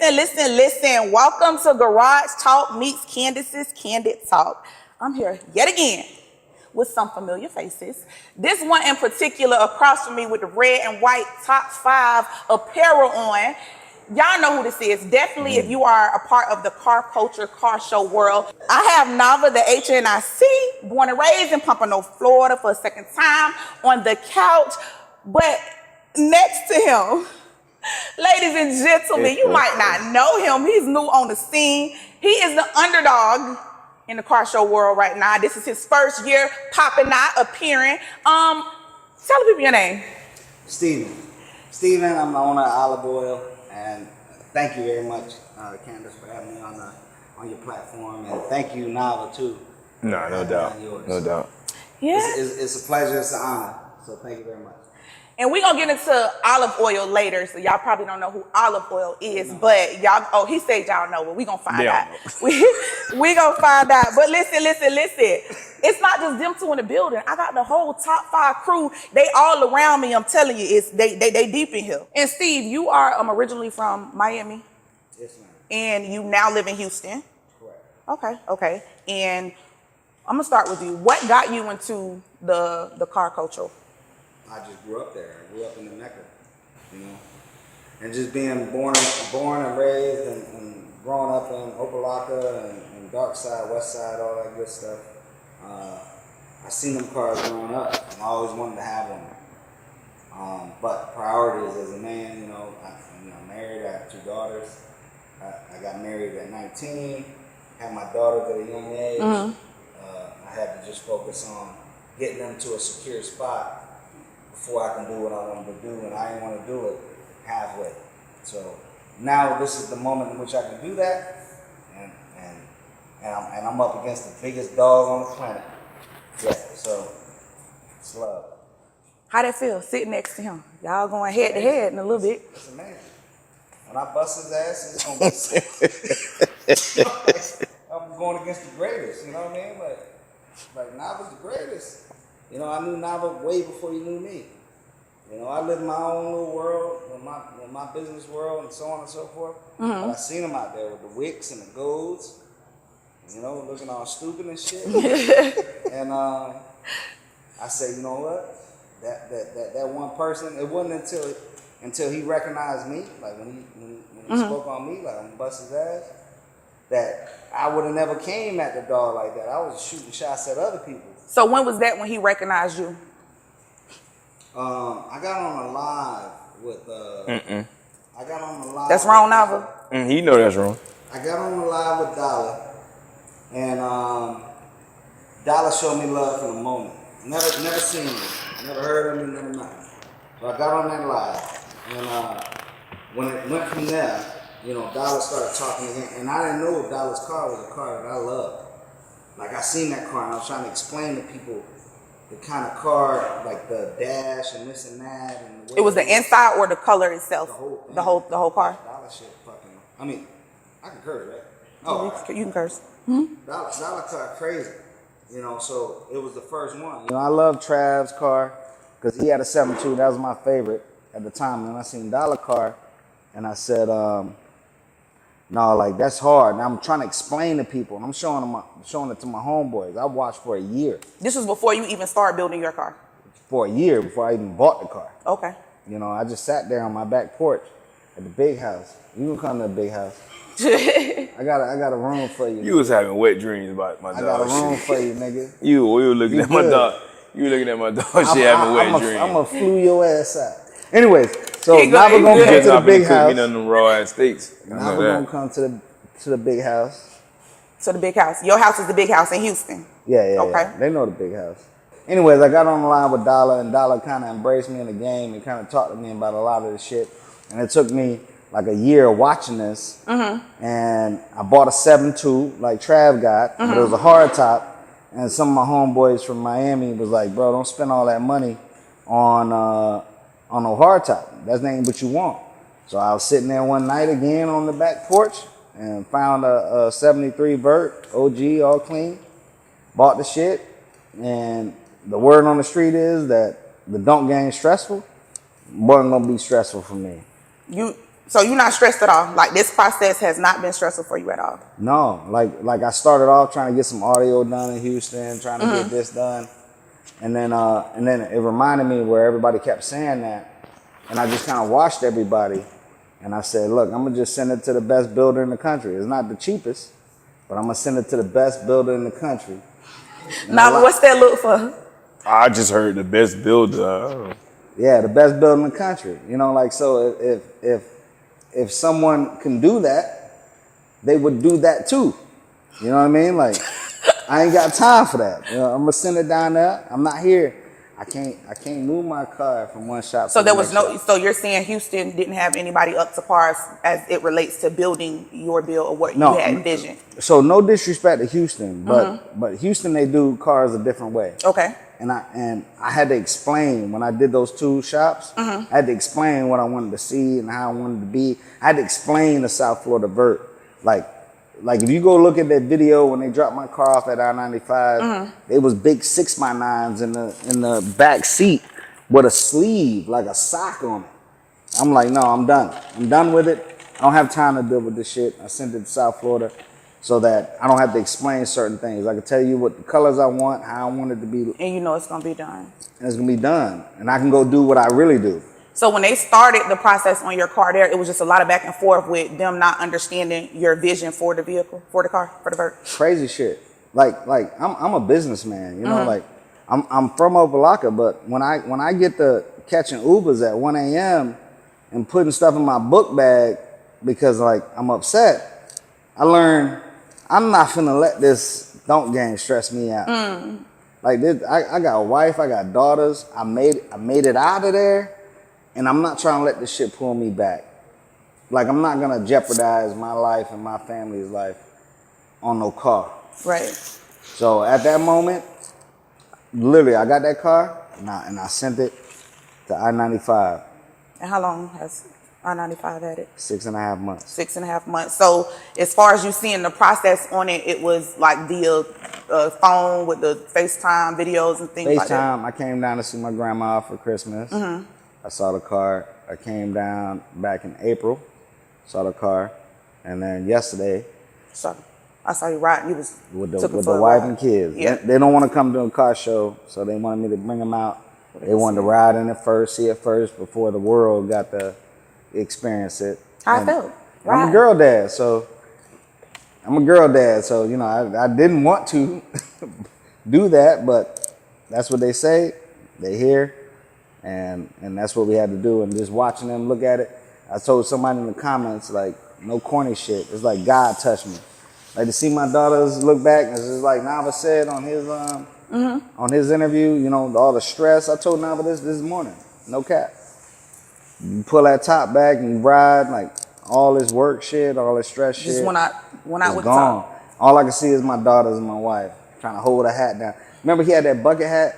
Listen. Welcome to Garage Talk meets Candis's Candid Talk. I'm here yet again with some familiar faces. This one in particular across from me with the red and white top 5 apparel on. Y'all know who this is. Definitely if you are a part of the car culture, car show world. I have Nava, the HNIC, born and raised in Pompano, Florida for a second time on the couch. But next to him, ladies and gentlemen, you might not know him. He's new on the scene. He is the underdog in the car show world right now. This is his first year popping out, appearing. Tell the people your name. Steven, I'm the owner of Olive Oil, and thank you very much, Candis, for having me on your platform, and thank you, Nava, too. No doubt. Yeah. It's a pleasure, it's an honor, so thank you very much. And we're going to get into olive oil later, so y'all probably don't know who olive oil is, but y'all, he said y'all know, but we're going to find out. We going to find out. But listen. It's not just them two in the building. I got the whole top 5 crew. They all around me. I'm telling you, they deep in here. And Steve, you are originally from Miami? Yes, ma'am. And you now live in Houston? Correct. Okay. And I'm going to start with you. What got you into the car culture? I just grew up there. I grew up in the Mecca, you know. And just being born and raised and growing up in Opelika and Dark Side, West Side, all that good stuff. I seen them cars growing up, and I always wanted to have one. But priorities as a man, I'm married. I have 2 daughters. I got married at 19. Had my daughters at a young age. I had to just focus on getting them to a secure spot before I can do what I wanted to do, and I didn't want to do it halfway. So now this is the moment in which I can do that, and I'm up against the biggest dog on the planet. Yeah, so it's love. How that feel, sitting next to him? Y'all going head to head in a little bit. It's amazing. When I bust his ass, it's gonna be I'm going against the greatest, you know what I mean? Like Nava's the greatest. I knew Nava way before he knew me. I lived my own little world, in my business world, and so on and so forth. But I seen him out there with the wicks and the golds, looking all stupid and shit. And I said, you know what? That one person. It wasn't until he recognized me, like when he spoke on me, like I'm gonna bust his ass, that I would have never came at the dog like that. I was shooting shots at other people. So when was that when he recognized you? I got on a live with I got on a live. That's wrong, Nava. He know that's wrong. I got on a live with Dollar, and Dollar showed me love from the moment. Never seen me, never heard of me, never nothing. So I got on that live, and when it went from there, Dollar started talking again, and I didn't know if Dollar's car was a car that I loved. Like, I seen that car, and I was trying to explain to people the kind of car, like the dash and this and that. And it was the inside or the color itself? The whole car? Dollar shit fucking, I can curse, right? Oh, you can curse. Dollar car crazy, so it was the first one. I love Trav's car, because he had a 7.2, that was my favorite at the time. And I seen Dollar car, and I said, no, like, that's hard. And I'm trying to explain to people, and I'm showing it to my homeboys. I watched for a year. This was before you even started building your car? For a year, before I even bought the car. Okay. I just sat there on my back porch at the big house. You can come to the big house. I got a room for you. You was having wet dreams about my dog. I got a room for you, nigga. You were looking at my dog. You were looking at my dog. She having wet dreams. I'm gonna flew your ass out. Anyways, so Nava gonna come to the big house. None of them raw ass steaks. Nava gonna come to the big house. So the big house. Your house is the big house in Houston. Yeah. Okay. Yeah. They know the big house. Anyways, I got on the line with Dollar, and Dollar kind of embraced me in the game and kind of talked to me about a lot of the shit. And it took me like a year watching this, and I bought a 7.2 like Trav got, but it was a hard top. And some of my homeboys from Miami was like, bro, don't spend all that money on no hard top. That's ain't what you want. So I was sitting there one night again on the back porch and found a 73 Vert, OG, all clean. Bought the shit, and the word on the street is that the dunk game stressful. Wasn't gonna be stressful for me. So you're not stressed at all? Like this process has not been stressful for you at all? No, like I started off trying to get some audio done in Houston, trying to get this done. And then it reminded me where everybody kept saying that. And I just kind of watched everybody. And I said, look, I'm going to just send it to the best builder in the country. It's not the cheapest, but I'm going to send it to the best builder in the country. Nava, what's that look for? I just heard the best builder. Yeah, the best builder in the country. You know, like, so if someone can do that, they would do that too. You know what I mean? Like, I ain't got time for that. You know, I'm gonna send it down there. I'm not here. I can't move my car from one shop. So to there the was next no. shop. So you're saying Houston didn't have anybody up to par as it relates to building your build or what you had envisioned? So no disrespect to Houston, but Houston, they do cars a different way. Okay. And I had to explain when I did those 2 shops. I had to explain what I wanted to see and how I wanted to be. I had to explain the South Florida vert. Like if you go look at that video when they dropped my car off at I-95, there was big 6x9s in the back seat with a sleeve, like a sock on it. I'm like, no, I'm done. I'm done with it. I don't have time to deal with this shit. I sent it to South Florida so that I don't have to explain certain things. I can tell you what the colors I want, how I want it to be. And you know it's gonna be done. And it's gonna be done. And I can go do what I really do. So when they started the process on your car there, it was just a lot of back and forth with them not understanding your vision for the vehicle, for the car, for the vert. Crazy shit. Like I'm a businessman, you know, like I'm from Opa-locka, but when I get to catching Ubers at 1 a.m. and putting stuff in my book bag because like I'm upset, I learned I'm not finna let this don't game stress me out. Like this, I got a wife, I got daughters. I made it out of there, and I'm not trying to let this shit pull me back. Like I'm not gonna jeopardize my life and my family's life on no car. Right. So at that moment, literally, I got that car and I sent it to I-95. And how long has I-95 had it? 6.5 months. 6.5 months. So as far as you seeing the process on it, it was like via phone with the FaceTime videos and things like that? FaceTime, I came down to see my grandma for Christmas. I saw the car. I came down back in April, saw the car. And then yesterday, So I saw you riding. You was with took it the for a wife ride. and kids. Yeah. They don't want to come to a car show, so they wanted me to bring them out. They wanted to ride in it first, see it first, before the world got to experience it. How I felt. I'm a girl dad, so you know I didn't want to do that, but that's what they say. They hear, and that's what we had to do. And just watching them look at it, I told somebody in the comments like, no corny shit. It's like God touched me. Like to see my daughters look back, and it's just like Nava said on his interview. You know, all the stress. I told Nava this morning. No cap. You pull that top back and you ride, like all this work shit, all this stress shit. Just went out it's with gone. the top. All I can see is my daughters and my wife trying to hold a hat down. Remember he had that bucket hat?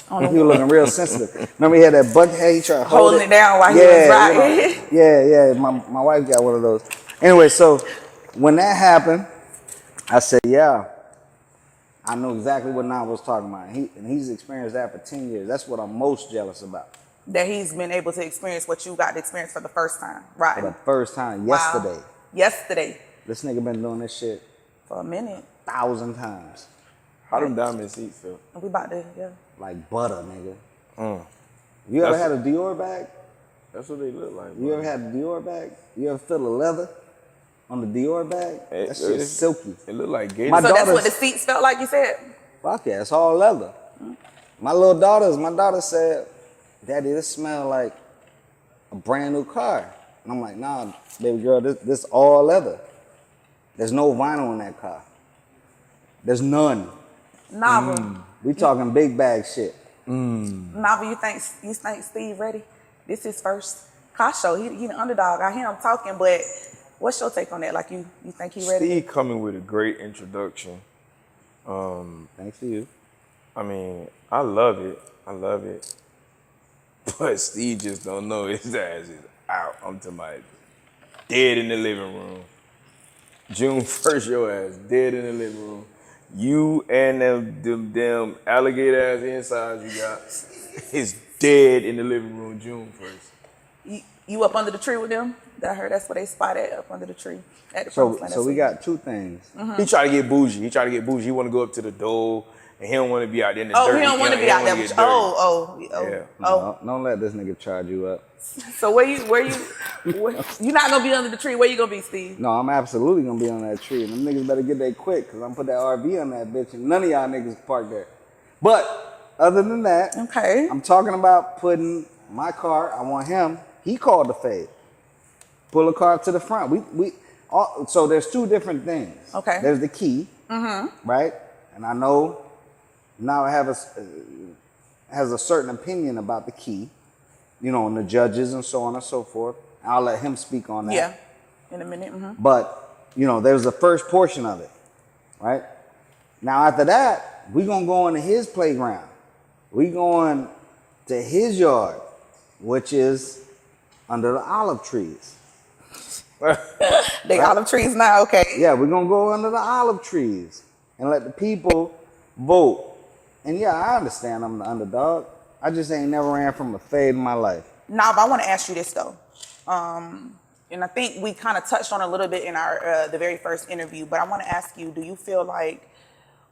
He was looking real sensitive. Remember he had that bucket hat? He tried to hold Holding it down while he was riding. You know, yeah. My wife got one of those. Anyway, so when that happened, I said, yeah, I know exactly what Nava was talking about. He's experienced that for 10 years. That's what I'm most jealous about. That he's been able to experience what you got to experience for the first time, right? For the first time, Wow. yesterday. Yesterday. This nigga been doing this shit For a minute. 1,000 times. How them diamond seats feel? And we about to, yeah. Like butter, nigga. You ever had a Dior bag? That's what they look like. You ever had a Dior bag? You ever feel the leather on the Dior bag? That shit's silky. It look like gator. My So that's daughters- what the seats felt like, you said? Fuck yeah, it's all leather. My daughter said, Daddy, this smell like a brand new car. And I'm like, nah, baby girl, this all leather. There's no vinyl in that car. There's none. Nava. We talking big bag shit. Nava, you think Steve ready? This is his first car show. He the underdog. I hear him talking, but what's your take on that? Like you think he ready? Steve coming with a great introduction. Thanks to you. I mean, I love it. But Steve just don't know his ass is out. I'm talking about dead in the living room. June 1st, your ass dead in the living room. You and them damn alligator ass insides you got is dead in the living room June 1st. You up under the tree with them? I heard that's what they spotted up under the tree at the So, promised land. so we got two things. He tried to get bougie. He want to go up to the door, and he don't want to be out there in the dirt. Oh, he don't want to be out there. Yeah. No, don't let this nigga charge you up. So you not gonna be under the tree? Where you gonna be, Steve? No, I'm absolutely gonna be on that tree. And them niggas better get there quick, cause I'm put that RV on that bitch, and none of y'all niggas park there. But other than that, Okay. I'm talking about putting my car. I want him. He called the fade. Pull a car to the front. So there's two different things. Okay. There's the key, right? And I know now I have has a certain opinion about the key, you know, and the judges and so on and so forth. I'll let him speak on that. Yeah, in a minute. But, you know, there's the first portion of it, right? Now, after that, we going to go into his playground. We going to his yard, which is under the olive trees. They olive trees now, okay. Yeah, we're going to go under the olive trees and let the people vote. And yeah, I understand I'm the underdog. I just ain't never ran from a fade in my life. Nah, but I want to ask you this though. And I think we kind of touched on it a little bit in our the very first interview, but I want to ask you, do you feel like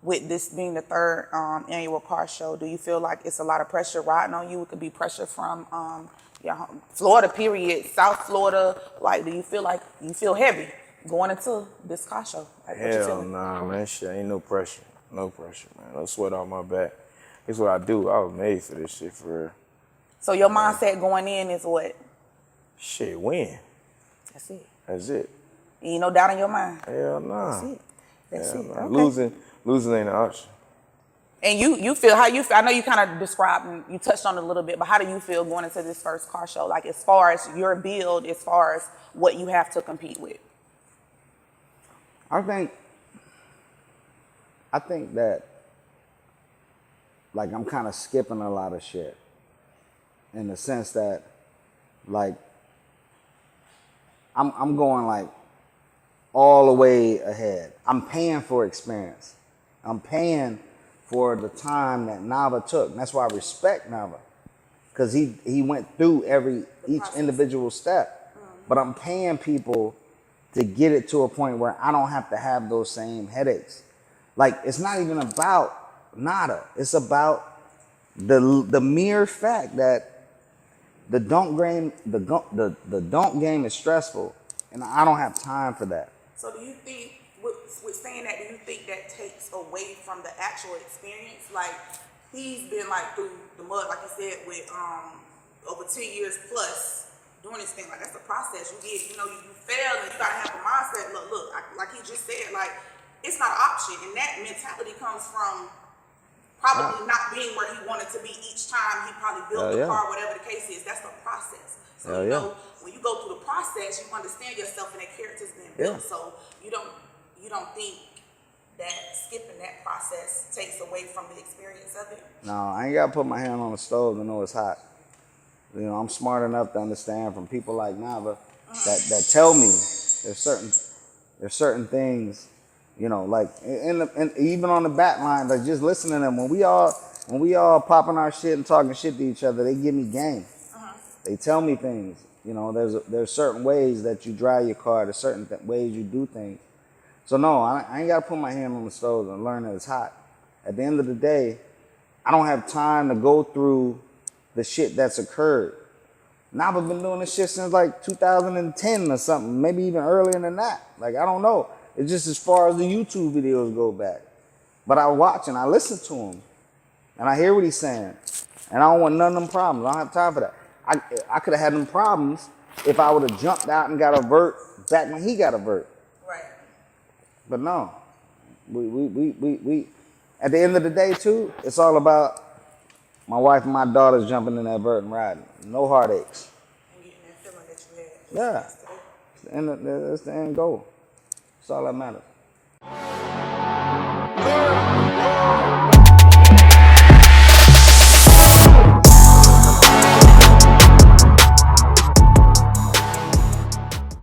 with this being the third annual car show, do you feel like it's a lot of pressure riding on you? It could be pressure from Florida, period, South Florida. Like, do you feel like you feel heavy going into this car show? Like, what you Hell feeling? nah, man. Shit, ain't no pressure. No pressure, man. No sweat off my back. It's what I do. I was made for this shit, for real. So your mindset going in is what? Shit, win. That's it. That's it. Ain't no doubt in your mind. Hell nah. That's it. That's Hell it. nah. Okay. Losing ain't an option. And you feel how you feel. I know you kind of described and you touched on it a little bit, but how do you feel going into this first car show? Like, as far as your build, as far as what you have to compete with. I think that, like, I'm kind of skipping a lot of shit in the sense that, like, I'm going, like, all the way ahead. I'm paying for experience. I'm paying for the time that Nava took. And that's why I respect Nava, because he went through each individual step. But I'm paying people to get it to a point where I don't have to have those same headaches. Like, it's not even about nada. It's about the mere fact that the dunk game is stressful, and I don't have time for that. So do you think, with saying that, do you think that takes away from the actual experience? Like, he's been like through the mud, like you said, with over 10 years plus doing this thing. Like, that's a process. You fail, and you gotta have a mindset. Look, like he just said, like, it's not an option, and that mentality comes from probably not being where he wanted to be each time he probably built the car, whatever the case is. That's the process. So when you go through the process, you understand yourself and that character's been built. So you don't think that skipping that process takes away from the experience of it? No, I ain't gotta put my hand on the stove to know it's hot. You know, I'm smart enough to understand from people like Nava that tell me there's certain things. You know, like, and even on the back line, like, just listening to them, when we all popping our shit and talking shit to each other, they give me game. They tell me things. You know, there's certain ways that you drive your car, there's certain ways you do things. So no, I ain't got to put my hand on the stove and learn that it's hot. At the end of the day, I don't have time to go through the shit that's occurred. Now I've been doing this shit since like 2010 or something, maybe even earlier than that. Like, I don't know. It's just as far as the YouTube videos go back. But I watch and I listen to him. And I hear what he's saying. And I don't want none of them problems. I don't have time for that. I could have had them problems if I would have jumped out and got a vert back when he got a vert. Right. But no. We at the end of the day, too, it's all about my wife and my daughters jumping in that vert and riding. No heartaches. And getting that feeling that you had. Yeah. And that's the end goal. That's all that matters.